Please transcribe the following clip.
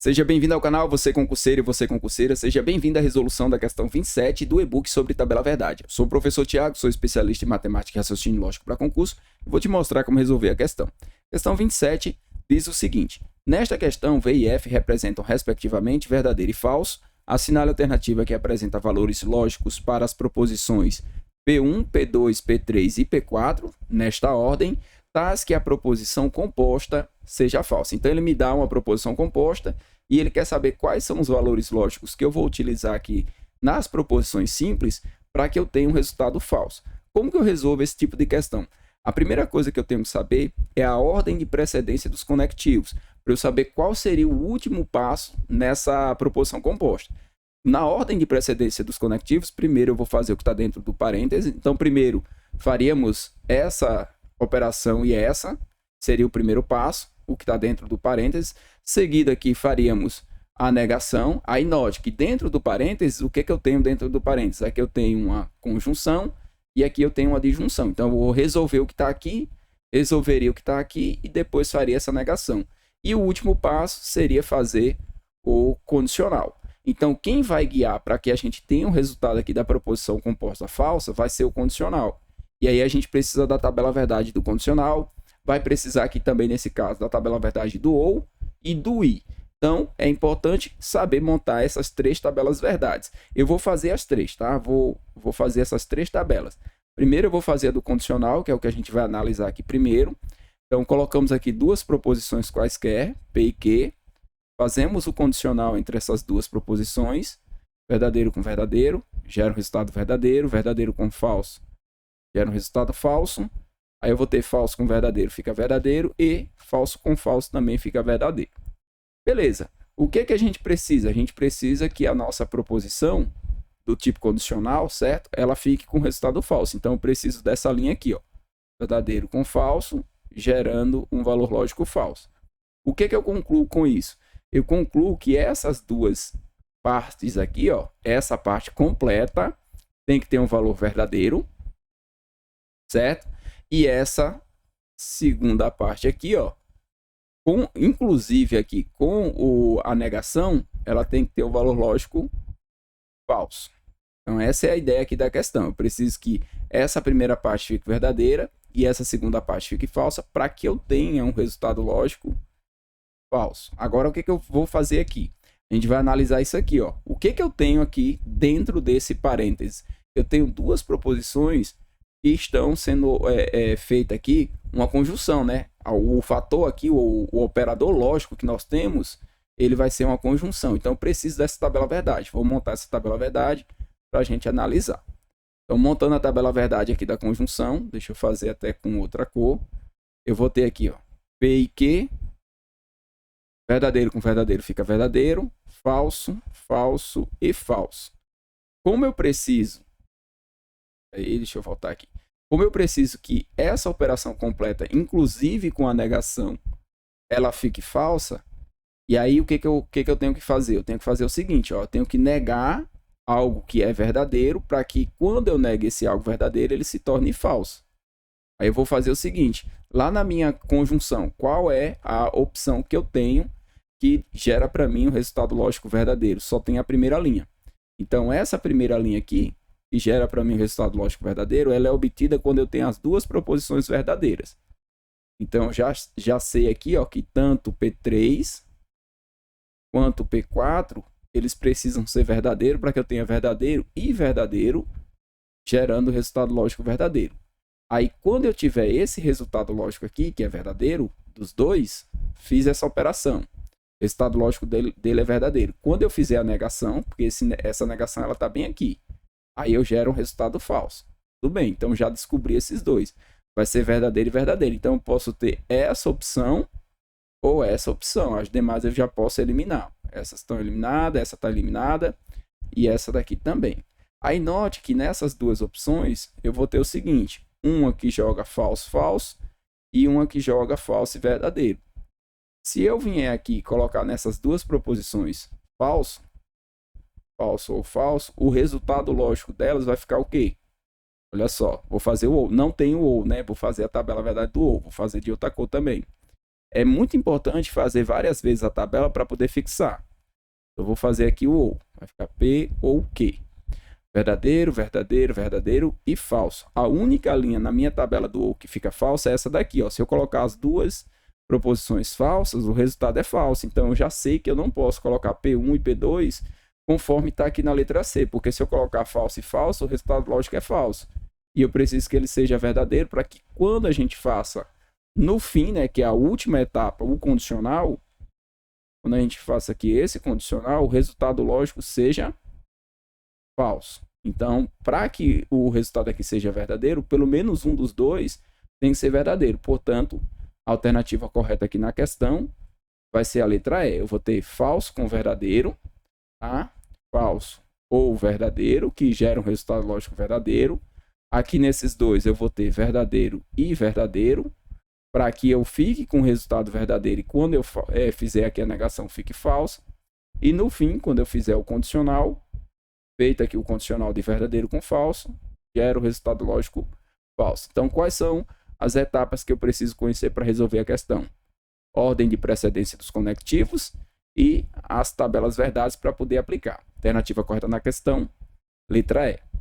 Seja bem-vindo ao canal, você concurseiro e você concurseira, seja bem-vindo à resolução da questão 27 do e-book sobre tabela verdade. Eu sou o professor Tiago, sou especialista em matemática e raciocínio lógico para concurso e vou te mostrar como resolver a questão. Questão 27 diz o seguinte: nesta questão, V e F representam respectivamente verdadeiro e falso. Assinale a alternativa que apresenta valores lógicos para as proposições P1, P2, P3 e P4, nesta ordem, tais que a proposição composta seja falsa. Então ele me dá uma proposição composta e ele quer saber quais são os valores lógicos que eu vou utilizar aqui nas proposições simples para que eu tenha um resultado falso. Como que eu resolvo esse tipo de questão? A primeira coisa que eu tenho que saber é a ordem de precedência dos conectivos, para eu saber qual seria o último passo nessa proposição composta. Na ordem de precedência dos conectivos, primeiro eu vou fazer o que está dentro do parêntese. Então, primeiro faríamos essa operação e essa seria o primeiro passo, o que está dentro do parênteses. Seguido aqui faríamos a negação. Aí note que dentro do parênteses, o que eu tenho dentro do parênteses? Aqui eu tenho uma conjunção e aqui eu tenho uma disjunção. Então eu vou resolver o que está aqui, resolveria o que está aqui e depois faria essa negação. E o último passo seria fazer o condicional. Então quem vai guiar para que a gente tenha um resultado aqui da proposição composta falsa vai ser o condicional. E aí a gente precisa da tabela verdade do condicional, vai precisar aqui também, nesse caso, da tabela verdade do ou e do i. Então, é importante saber montar essas três tabelas verdades. Eu vou fazer as três, tá? Vou fazer essas três tabelas. Primeiro eu vou fazer a do condicional, que é o que a gente vai analisar aqui primeiro. Então, colocamos aqui duas proposições quaisquer, P e Q. Fazemos o condicional entre essas duas proposições, verdadeiro com verdadeiro, gera um resultado verdadeiro, verdadeiro com falso, gera um resultado falso. Aí eu vou ter falso com verdadeiro, fica verdadeiro, e falso com falso também fica verdadeiro. Beleza. O que a gente precisa? A gente precisa que a nossa proposição do tipo condicional, certo? Ela fique com resultado falso. Então eu preciso dessa linha aqui, ó. Verdadeiro com falso, gerando um valor lógico falso. O que eu concluo com isso? Eu concluo que essas duas partes aqui, ó, essa parte completa tem que ter um valor verdadeiro, certo? E essa segunda parte aqui, ó, inclusive aqui com a negação, ela tem que ter o valor lógico falso. Então essa é a ideia aqui da questão. Eu preciso que essa primeira parte fique verdadeira e essa segunda parte fique falsa para que eu tenha um resultado lógico falso. Agora o que eu vou fazer aqui? A gente vai analisar isso aqui, ó. O que eu tenho aqui dentro desse parênteses? Eu tenho duas proposições que estão sendo feita aqui uma conjunção, né? O fator aqui, o operador lógico que nós temos, ele vai ser uma conjunção. Então, eu preciso dessa tabela verdade. Vou montar essa tabela verdade para a gente analisar. Então, montando a tabela verdade aqui da conjunção, deixa eu fazer até com outra cor. Eu vou ter aqui, ó, P e Q. Verdadeiro com verdadeiro fica verdadeiro, falso, falso e falso. Como eu preciso... Aí, deixa eu voltar aqui. Como eu preciso que essa operação completa, inclusive com a negação, ela fique falsa, e aí o que eu tenho que fazer? Eu tenho que fazer o seguinte, ó, eu tenho que negar algo que é verdadeiro para que quando eu negue esse algo verdadeiro, ele se torne falso. Aí eu vou fazer o seguinte, lá na minha conjunção, qual é a opção que eu tenho que gera para mim um resultado lógico verdadeiro? Só tem a primeira linha. Então essa primeira linha aqui, que gera para mim o resultado lógico verdadeiro, ela é obtida quando eu tenho as duas proposições verdadeiras. Então, já sei aqui, ó, que tanto P3 quanto P4, eles precisam ser verdadeiro para que eu tenha verdadeiro e verdadeiro, gerando o resultado lógico verdadeiro. Aí, quando eu tiver esse resultado lógico aqui, que é verdadeiro, dos dois, fiz essa operação. O resultado lógico dele é verdadeiro. Quando eu fizer a negação, porque essa negação está bem aqui, aí eu gero um resultado falso. Tudo bem, então já descobri esses dois. Vai ser verdadeiro e verdadeiro. Então eu posso ter essa opção ou essa opção. As demais eu já posso eliminar. Essas estão eliminadas, essa está eliminada e essa daqui também. Aí note que nessas duas opções eu vou ter o seguinte. Uma que joga falso, falso e uma que joga falso e verdadeiro. Se eu vier aqui e colocar nessas duas proposições falso, falso ou falso, o resultado lógico delas vai ficar o quê? Olha só, vou fazer o ou. Não tem o ou, né? Vou fazer a tabela verdade do ou. Vou fazer de outra cor também. é muito importante fazer várias vezes a tabela para poder fixar. Eu vou fazer aqui o ou. Vai ficar P ou Q. Verdadeiro, verdadeiro, verdadeiro e falso. A única linha na minha tabela do ou que fica falsa é essa daqui. Ó. Se eu colocar as duas proposições falsas, o resultado é falso. Então, eu já sei que eu não posso colocar P1 e P2 conforme está aqui na letra C. Porque se eu colocar falso e falso, o resultado lógico é falso. E eu preciso que ele seja verdadeiro para que quando a gente faça no fim, né, que é a última etapa, o condicional, quando a gente faça aqui esse condicional, o resultado lógico seja falso. Então, para que o resultado aqui seja verdadeiro, pelo menos um dos dois tem que ser verdadeiro. Portanto, a alternativa correta aqui na questão vai ser a letra E. Eu vou ter falso com verdadeiro, tá? Falso ou verdadeiro, que gera um resultado lógico verdadeiro. Aqui nesses dois eu vou ter verdadeiro e verdadeiro, para que eu fique com o resultado verdadeiro e quando eu fizer aqui a negação fique falso. E no fim, quando eu fizer o condicional, feito aqui o condicional de verdadeiro com falso, gera o resultado lógico falso. Então, quais são as etapas que eu preciso conhecer para resolver a questão? Ordem de precedência dos conectivos e as tabelas verdades para poder aplicar. Alternativa correta na questão, letra E.